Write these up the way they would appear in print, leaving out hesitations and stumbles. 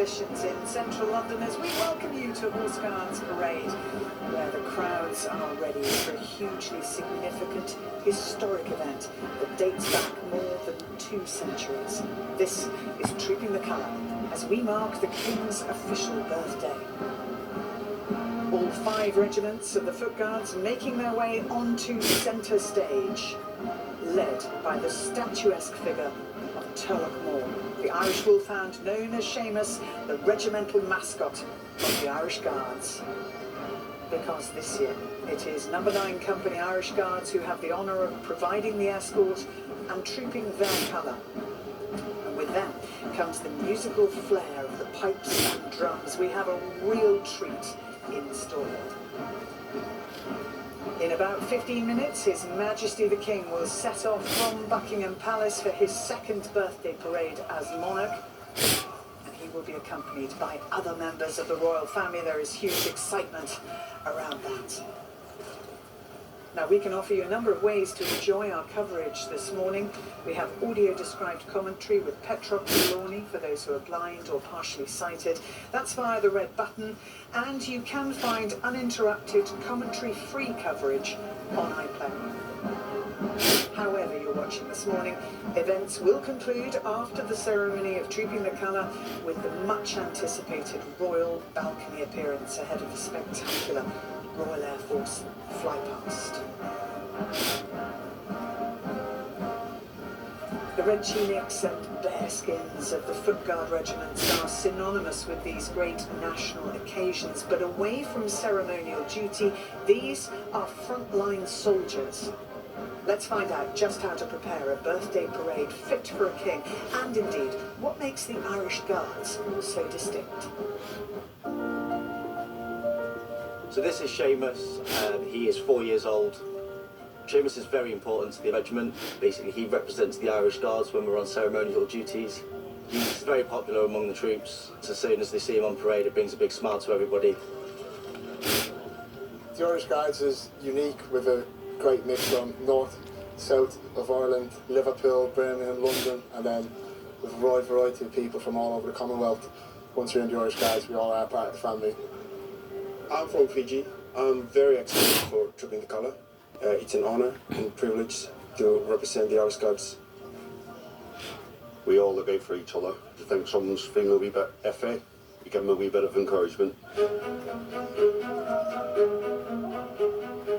conditions in central London as we welcome you to Horse Guards Parade, where the crowds are ready for a hugely significant, historic event that dates back more than 2 centuries. This is Trooping the Colour as we mark the King's official birthday. All 5 regiments of the Foot Guards making their way onto centre stage, led by the statuesque figure of Turlough Moor, the Irish wolfhound known as Seamus, the regimental mascot of the Irish Guards. Because this year it is No. 9 Company Irish Guards who have the honour of providing the escort and trooping their colour. And with them comes the musical flair of the pipes and drums. We have a real treat in store. In about 15 minutes, His Majesty the King will set off from Buckingham Palace for his 2nd birthday parade as monarch, and he will be accompanied by other members of the royal family. There is huge excitement around that. Now, we can offer you a number of ways to enjoy our coverage this morning. We have audio-described commentary with Petra Trelawney for those who are blind or partially sighted. That's via the red button, and you can find uninterrupted commentary-free coverage on iPlayer. However you're watching this morning, events will conclude after the ceremony of Trooping the Colour with the much-anticipated royal balcony appearance ahead of the spectacular Royal Air Force flypast. The red tunics and bearskins of the Foot Guard regiments are synonymous with these great national occasions, but away from ceremonial duty, these are frontline soldiers. Let's find out just how to prepare a birthday parade fit for a king, and indeed, what makes the Irish Guards so distinct. So this is Seamus, he is 4 years old. Seamus is very important to the regiment. Basically, he represents the Irish Guards when we're on ceremonial duties. He's very popular among the troops. So as soon as they see him on parade, it brings a big smile to everybody. The Irish Guards is unique with a great mix from north, south of Ireland, Liverpool, Birmingham, London, and then with a wide variety of people from all over the Commonwealth. Once you're in the Irish Guards, we all are part of the family. I'm from Fiji. I'm very excited for Trooping the Colour. It's an honour and privilege to represent the Irish Guards. We all look out for each other. If you think someone's feeling a wee bit iffy, you give them a wee bit of encouragement.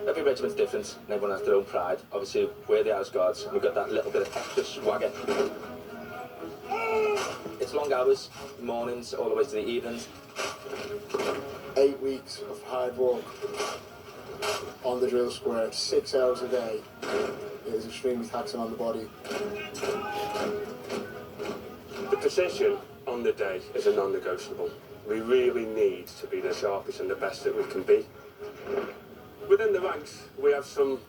Every regiment's different and everyone has their own pride. Obviously, we're the Irish Guards and we've got that little bit of extra swagger. It's long hours, mornings all the way to the evenings. 8 weeks of hard work on the drill square, 6 hours a day. It is extremely taxing on the body. The precision on the day is a non-negotiable. We really need to be the sharpest and the best that we can be. Within the ranks, we have some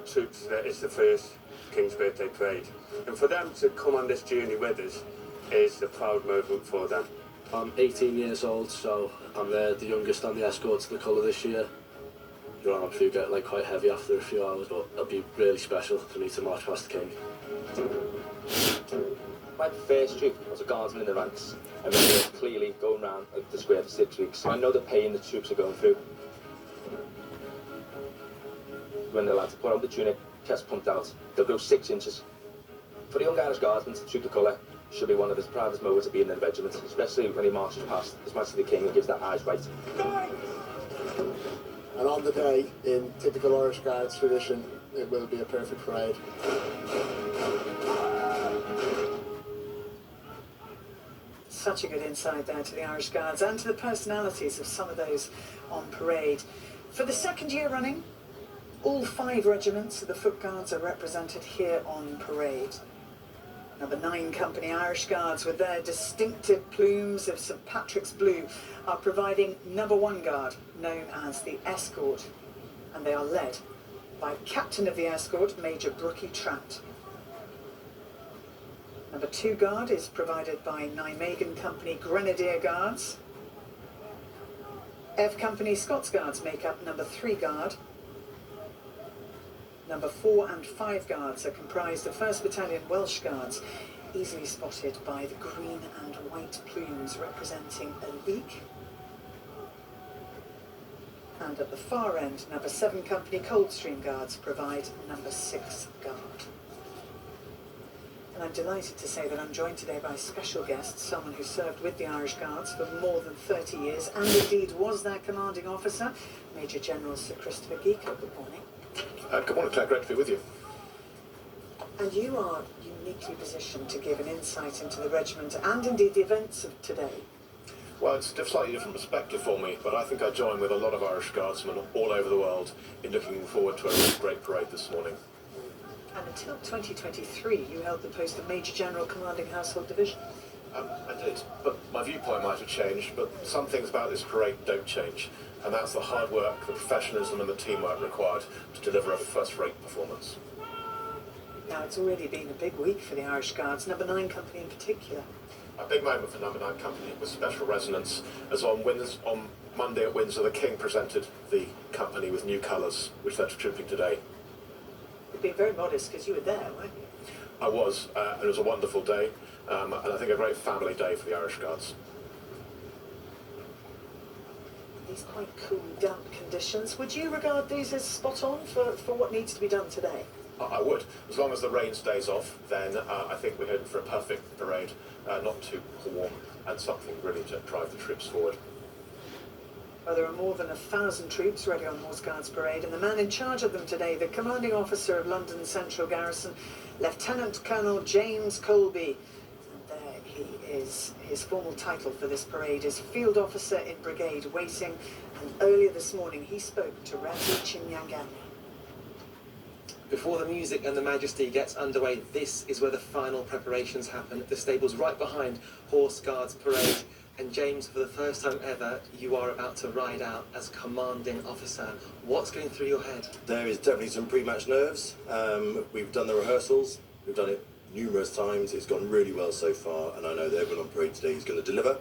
troops that it's the first King's Birthday Parade. And for them to come on this journey with us is a proud moment for them. I'm 18 years old, so I'm the youngest on the escort to the colour this year. Your honour, if you get quite heavy after a few hours, but it'll be really special for me to march past the King. My first troop was a guardsman in the ranks. I remember clearly going round the square for 6 weeks. I know the pain the troops are going through. When the lads put on the tunic, chest pumped out, they'll go 6 inches. For the young Irish Guardsman to troop the colour should be one of his proudest moments of being in the regiment, especially when he marches past His Majesty the King and gives that eyes right. And on the day, in typical Irish Guards tradition, it will be a perfect parade. Such a good insight there to the Irish Guards and to the personalities of some of those on parade. For the 2nd year running, all 5 regiments of the Foot Guards are represented here on parade. No. 9 Company Irish Guards, with their distinctive plumes of St Patrick's blue, are providing No. 1 Guard, known as the Escort, and they are led by Captain of the Escort, Major Brookie Tratt. No. 2 Guard is provided by Nijmegen Company Grenadier Guards. F Company Scots Guards make up No. 3 Guard. No. 4 and 5 Guards are comprised of 1st Battalion Welsh Guards. easily spotted by the green and white plumes representing a leek. And at the far end, number 7 Company Coldstream Guards provide number 6 Guard. And I'm delighted to say that I'm joined today by a special guest, someone who served with the Irish Guards for more than 30 years, and indeed was their commanding officer, Major General Sir Christopher Geeko. Good morning. Good morning, Claire. Great to be with you. And you are uniquely positioned to give an insight into the regiment and indeed the events of today. Well, it's a slightly different perspective for me, but I think I join with a lot of Irish Guardsmen all over the world in looking forward to a really great parade this morning. And until 2023, you held the post of Major General commanding Household Division. I did, but my viewpoint might have changed, but some things about this parade don't change, and that's the hard work, the professionalism and the teamwork required to deliver a first-rate performance. Now, it's already been a big week for the Irish Guards, number 9 Company in particular. A big moment for number 9 Company with special resonance, as on Monday at Windsor, the King presented the company with new colours, which they're trooping today. You've been very modest because you were there, weren't you? I was, and it was a wonderful day, and I think a very family day for the Irish Guards. These quite cool, damp conditions, would you regard these as spot on for what needs to be done today? I would. As long as the rain stays off, then I think we're heading for a perfect parade, not too warm, and something really to drive the troops forward. Well, there are more than 1,000 troops ready on Horse Guards Parade, and the man in charge of them today, the commanding officer of London Central Garrison, Lieutenant Colonel James Colby. And there he is. His formal title for this parade is Field Officer in Brigade Waiting, and earlier this morning he spoke to Razi Chinyangani. Before the music and the majesty gets underway, this is where the final preparations happen. The stable's right behind Horse Guards Parade. And James, for the first time ever, you are about to ride out as commanding officer. What's going through your head? There is definitely some pre-match nerves. We've done the rehearsals. We've done it numerous times. It's gone really well so far, and I know that everyone on parade today is going to deliver.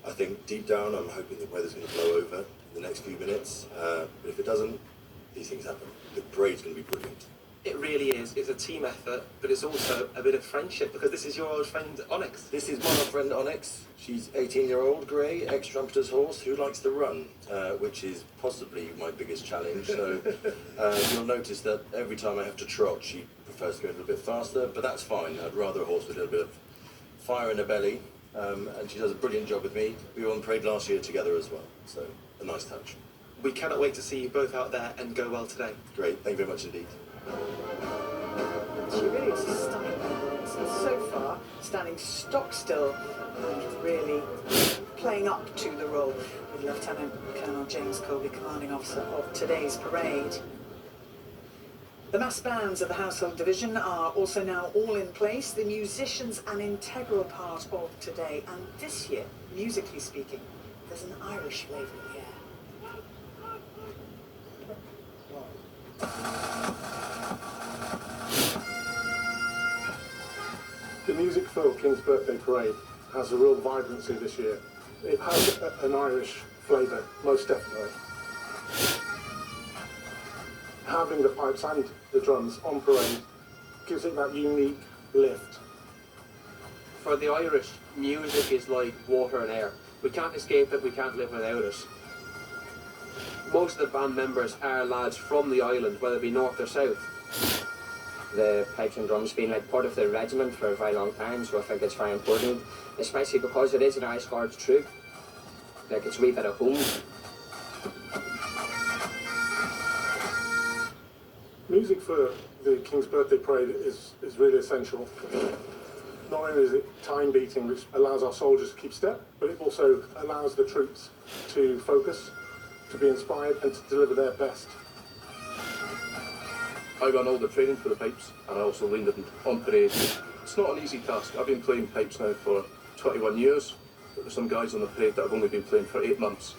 I think deep down, I'm hoping the weather's going to blow over in the next few minutes. But if it doesn't, these things happen. The parade's going to be brilliant. It really is. It's a team effort, but it's also a bit of friendship, because this is your old friend Onyx. This is my old friend Onyx. She's 18-year-old grey, ex-trumpeter's horse who likes to run, which is possibly my biggest challenge. So you'll notice that every time I have to trot, she prefers to go a little bit faster, but that's fine. I'd rather a horse with a little bit of fire in her belly, and she does a brilliant job with me. We were on parade last year together as well, so a nice touch. We cannot wait to see you both out there and go well today. Great, thank you very much indeed. She really is a stunning performance, and so far standing stock still and really playing up to the role with Lieutenant Colonel James Colby, commanding officer of today's parade. The mass bands of the Household Division are also now all in place. The musicians an integral part of today, and this year, musically speaking, there's an Irish flavour in the air. The music for King's Birthday Parade has a real vibrancy this year. It has an Irish flavour, most definitely. Having the pipes and the drums on parade gives it that unique lift. For the Irish, music is like water and air. We can't escape it, we can't live without it. Most of the band members are lads from the island, whether it be north or south. The pipes and drums being like part of the regiment for a very long time, so I think it's very important, especially because it is an Irish Guards troop. Like, it's a wee bit of home. Music for the King's Birthday Parade is really essential. Not only is it time beating, which allows our soldiers to keep step, but it also allows the troops to focus, to be inspired and to deliver their best. I run all the training for the pipes, and I also lead them on parade. It's not an easy task. I've been playing pipes now for 21 years, but there's some guys on the parade that have only been playing for 8 months.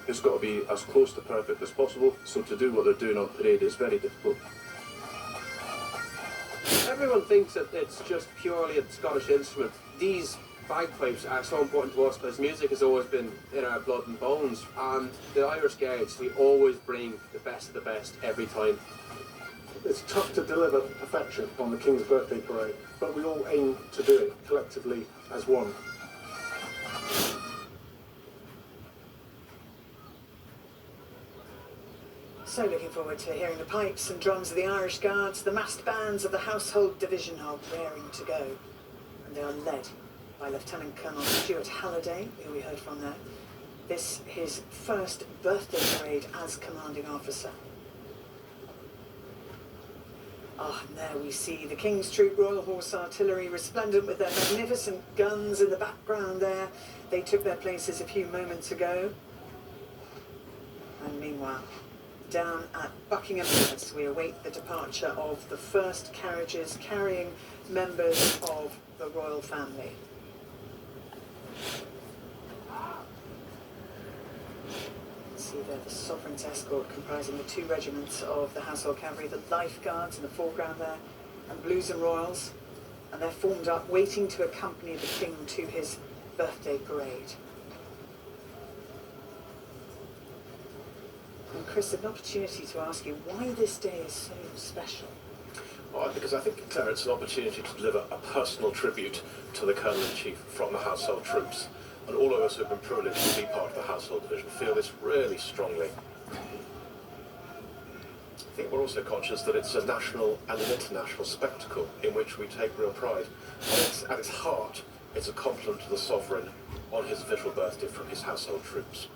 It's got to be as close to perfect as possible, so to do what they're doing on parade is very difficult. Everyone thinks that it's just purely a Scottish instrument. These bagpipes are so important to us because music has always been in our blood and bones, and the Irish Guards, we always bring the best of the best every time. It's tough to deliver perfection on the King's birthday parade, but we all aim to do it collectively as one. So looking forward to hearing the pipes and drums of the Irish Guards. The massed bands of the Household Division are raring to go, and they are led by Lieutenant Colonel Stuart Halliday, who we heard from there. This his first birthday parade as commanding officer. And there we see the King's Troop Royal Horse Artillery, resplendent with their magnificent guns in the background there. They took their places a few moments ago. And meanwhile, down at Buckingham Palace, we await the departure of the first carriages carrying members of the royal family. See there the Sovereign's escort comprising the 2 regiments of the Household Cavalry, the Life Guards in the foreground there, and Blues and Royals, and they're formed up waiting to accompany the King to his birthday parade. And Chris, an opportunity to ask you why this day is so special. Well, because I think, Claire, it's an opportunity to deliver a personal tribute to the Colonel-in-Chief from the household troops. And all of us who have been privileged to be part of the Household Division feel this really strongly. I think we're also conscious that it's a national and an international spectacle in which we take real pride. And at its heart, it's a compliment to the Sovereign on his official birthday from his household troops.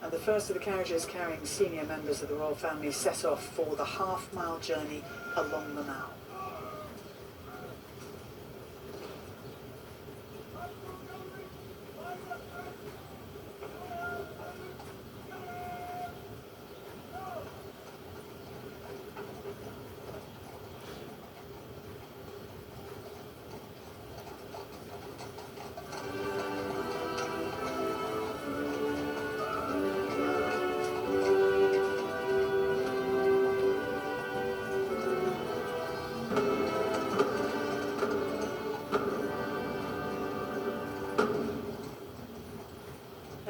And the first of the carriages carrying senior members of the royal family set off for the half-mile journey along the Mall.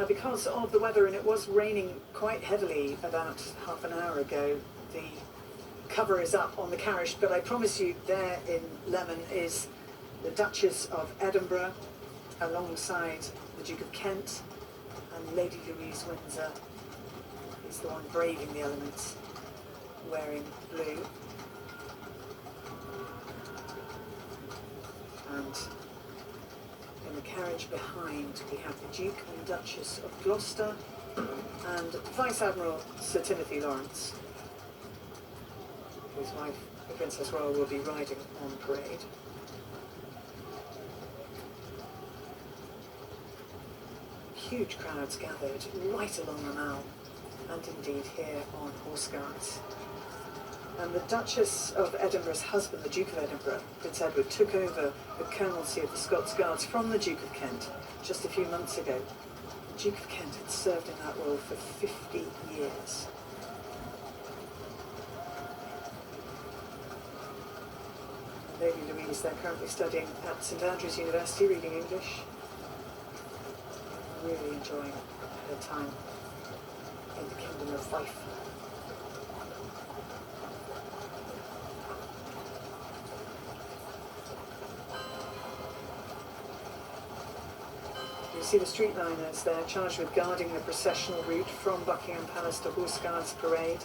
Because of the weather, and it was raining quite heavily about half an hour ago, the cover is up on the carriage, but I promise you there in Lemon is the Duchess of Edinburgh alongside the Duke of Kent, and Lady Louise Windsor is the one braving the elements, wearing blue. And in the carriage behind, we have the Duke and Duchess of Gloucester and Vice Admiral Sir Timothy Lawrence, whose wife, the Princess Royal, will be riding on parade. Huge crowds gathered right along the Mall, and indeed here on Horse Guards. And the Duchess of Edinburgh's husband, the Duke of Edinburgh, Prince Edward, took over the colonelcy of the Scots Guards from the Duke of Kent just a few months ago. The Duke of Kent had served in that role for 50 years. And Lady Louise, they're currently studying at St Andrews University, reading English. Really enjoying her time in the Kingdom of Fife. You see the streetliners there, charged with guarding the processional route from Buckingham Palace to Horse Guards Parade.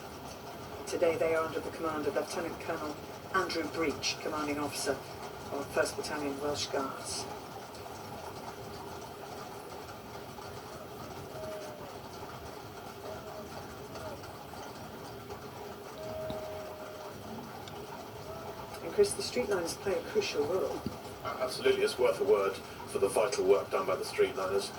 Today they are under the command of Lieutenant Colonel Andrew Breach, commanding officer of 1st Battalion Welsh Guards. And Chris, the streetliners play a crucial role. Absolutely, it's worth a word for the vital work done by the streetliners.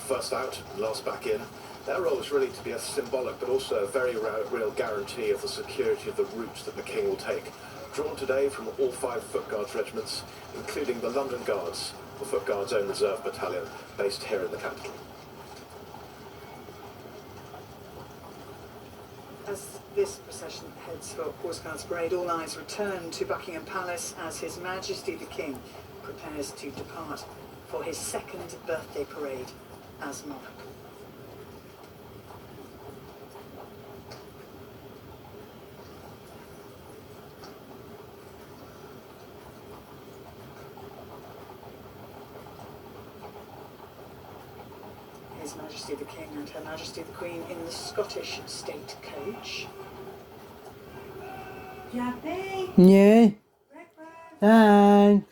First out, last back in. Their role is really to be a symbolic but also a very real guarantee of the security of the route that the King will take. Drawn today from all 5 Foot Guards regiments, including the London Guards, the Foot Guards' own reserve battalion, based here in the capital. As this procession heads for Horse Guards Parade, all eyes return to Buckingham Palace as His Majesty the King prepares to depart for his 2nd birthday parade as monarch. His Majesty the King and Her Majesty the Queen in the Scottish State Coach. Yeah. Thanks.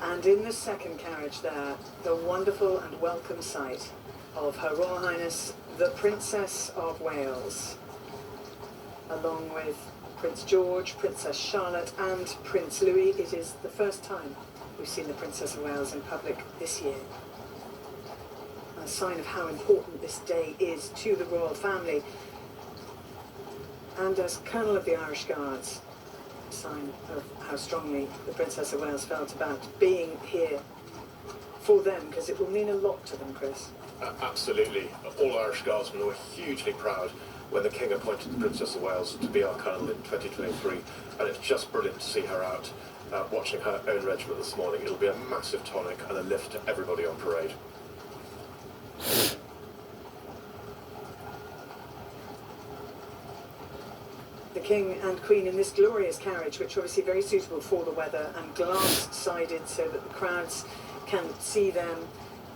And in the second carriage there, the wonderful and welcome sight of Her Royal Highness the Princess of Wales, along with Prince George, Princess Charlotte and Prince Louis. It is the first time we've seen the Princess of Wales in public this year. A sign of how important this day is to the royal family. And as Colonel of the Irish Guards, a sign of how strongly the Princess of Wales felt about being here for them, because it will mean a lot to them, Chris. Absolutely. All Irish Guardsmen were hugely proud when the King appointed the Princess of Wales to be our Colonel in 2023, and it's just brilliant to see her out watching her own regiment this morning. It'll be a massive tonic and a lift to everybody on parade. The King and Queen in this glorious carriage, which obviously very suitable for the weather and glass-sided so that the crowds can see them.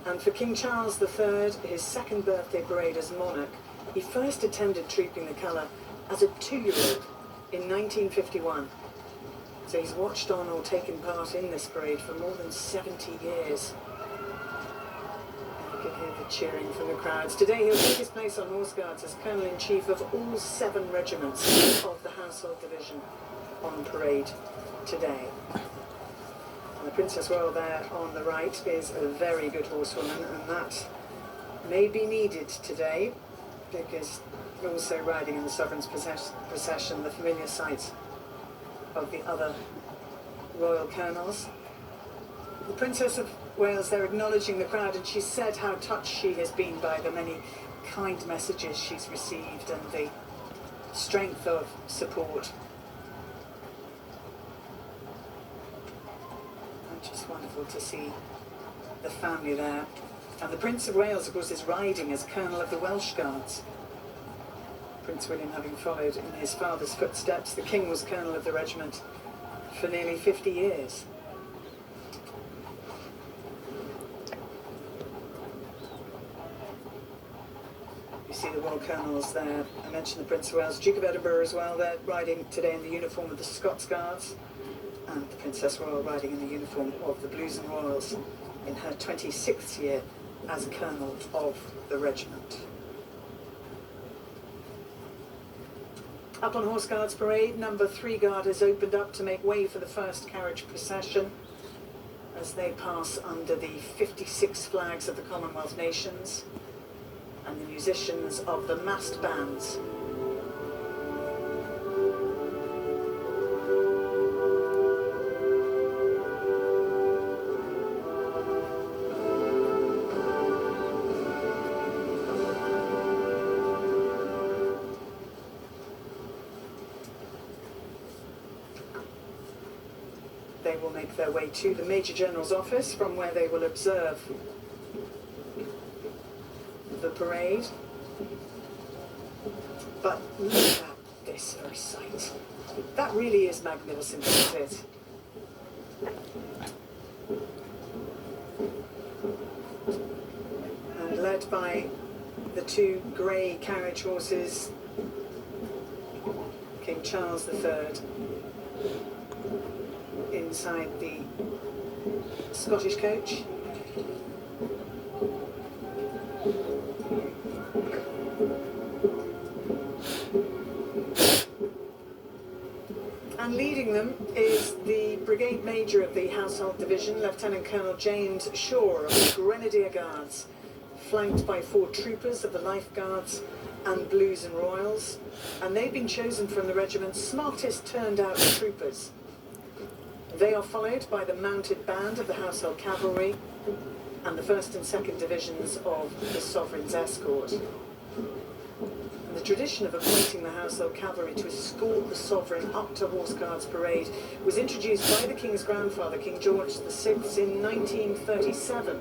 And for King Charles III, his second birthday parade as monarch, he first attended trooping the colour as a 2-year-old in 1951. So he's watched on or taken part in this parade for more than 70 years. You can hear the cheering from the crowds. Today he'll take his place on Horse Guards as Colonel-in-Chief of all 7 regiments of the Household Division on parade today. And the Princess Royal there on the right is a very good horsewoman, and that may be needed today, because also riding in the Sovereign's procession, the familiar sight of the other royal colonels. The Princess of Wales there acknowledging the crowd, and she said how touched she has been by the many kind messages she's received and the strength of support. And just wonderful to see the family there. And the Prince of Wales, of course, is riding as Colonel of the Welsh Guards. Prince William having followed in his father's footsteps. The King was Colonel of the regiment for nearly 50 years. You see the Royal Colonels there. I mentioned the Prince of Wales, Duke of Edinburgh as well. They're riding today in the uniform of the Scots Guards. And the Princess Royal riding in the uniform of the Blues and Royals in her 26th year as Colonel of the regiment. Up on Horse Guards Parade, number 3 Guard has opened up to make way for the first carriage procession as they pass under the 56 flags of the Commonwealth nations and the musicians of the massed bands. They will make their way to the Major General's office, from where they will observe the parade. But look at this for a sight. That really is magnificent, isn't it? And led by the 2 grey carriage horses, King Charles III, inside the Scottish coach, Commander of the Household Division, Lieutenant Colonel James Shaw of the Grenadier Guards, flanked by 4 troopers of the Life Guards and Blues and Royals, and they've been chosen from the regiment's smartest turned-out troopers. They are followed by the mounted band of the Household Cavalry and the 1st and 2nd Divisions of the Sovereign's Escort. The tradition of appointing the Household Cavalry to escort the Sovereign up to Horse Guards Parade was introduced by the King's grandfather, King George VI, in 1937.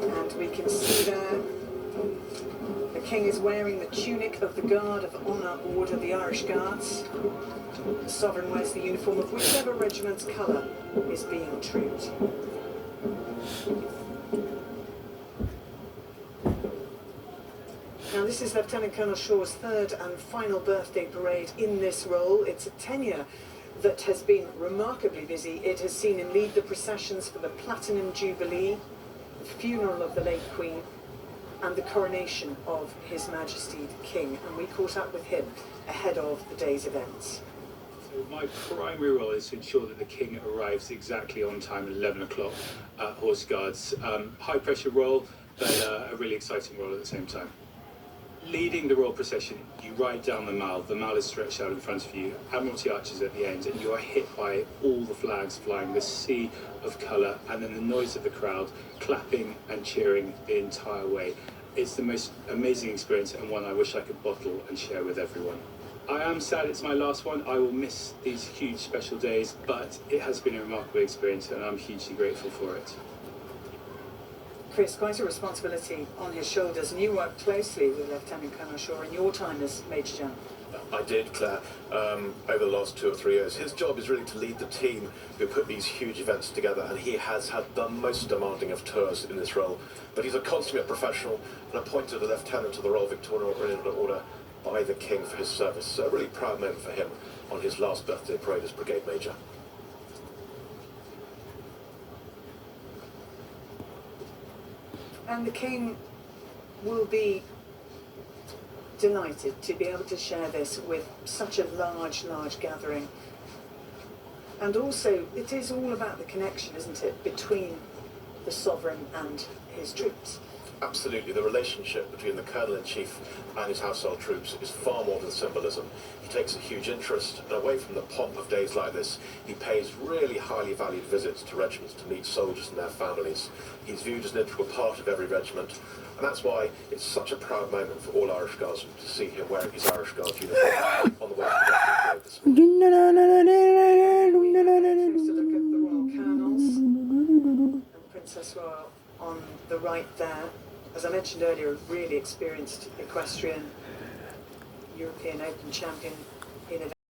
And we can see there the King is wearing the tunic of the Guard of Honour Order of the Irish Guards. The Sovereign wears the uniform of whichever regiment's colour is being trooped. Now, this is Lieutenant Colonel Shaw's 3rd and final birthday parade in this role. It's a tenure that has been remarkably busy. It has seen him lead the processions for the Platinum Jubilee, the funeral of the late Queen, and the coronation of His Majesty the King. And we caught up with him ahead of the day's events. So my primary role is to ensure that the King arrives exactly on time at 11 o'clock at Horse Guards. High pressure role, but a really exciting role at the same time. Leading the royal procession, you ride down the Mall. The Mall is stretched out in front of you, Admiralty arches at the end, and you are hit by all the flags flying, the sea of colour, and then the noise of the crowd clapping and cheering the entire way. It's the most amazing experience, and one I wish I could bottle and share with everyone. I am sad it's my last one. I will miss these huge special days, but it has been a remarkable experience, and I'm hugely grateful for it. Chris, quite a responsibility on his shoulders, and you worked closely with Lieutenant Colonel Shaw in your time as Major General. I did, Claire, over the last 2 or 3 years. His job is really to lead the team who put these huge events together, and he has had the most demanding of tours in this role. But he's a consummate professional and appointed a lieutenant of the Royal Victoria Order by the King for his service. So a really proud moment for him on his last birthday parade as Brigade Major. And the King will be delighted to be able to share this with such a large gathering. And also, it is all about the connection, isn't it, between the Sovereign and his troops. Absolutely. The relationship between the Colonel-in-Chief and his household troops is far more than symbolism. He takes a huge interest, and away from the pomp of days like this, he pays really highly valued visits to regiments to meet soldiers and their families. He's viewed as an integral part of every regiment, and that's why it's such a proud moment for all Irish Guardsmen to see him wearing his Irish Guards uniform on the way to the parade this morning. To look at the Royal Colonels and Princess Royal on the right there. As I mentioned earlier, a really experienced equestrian, European Open champion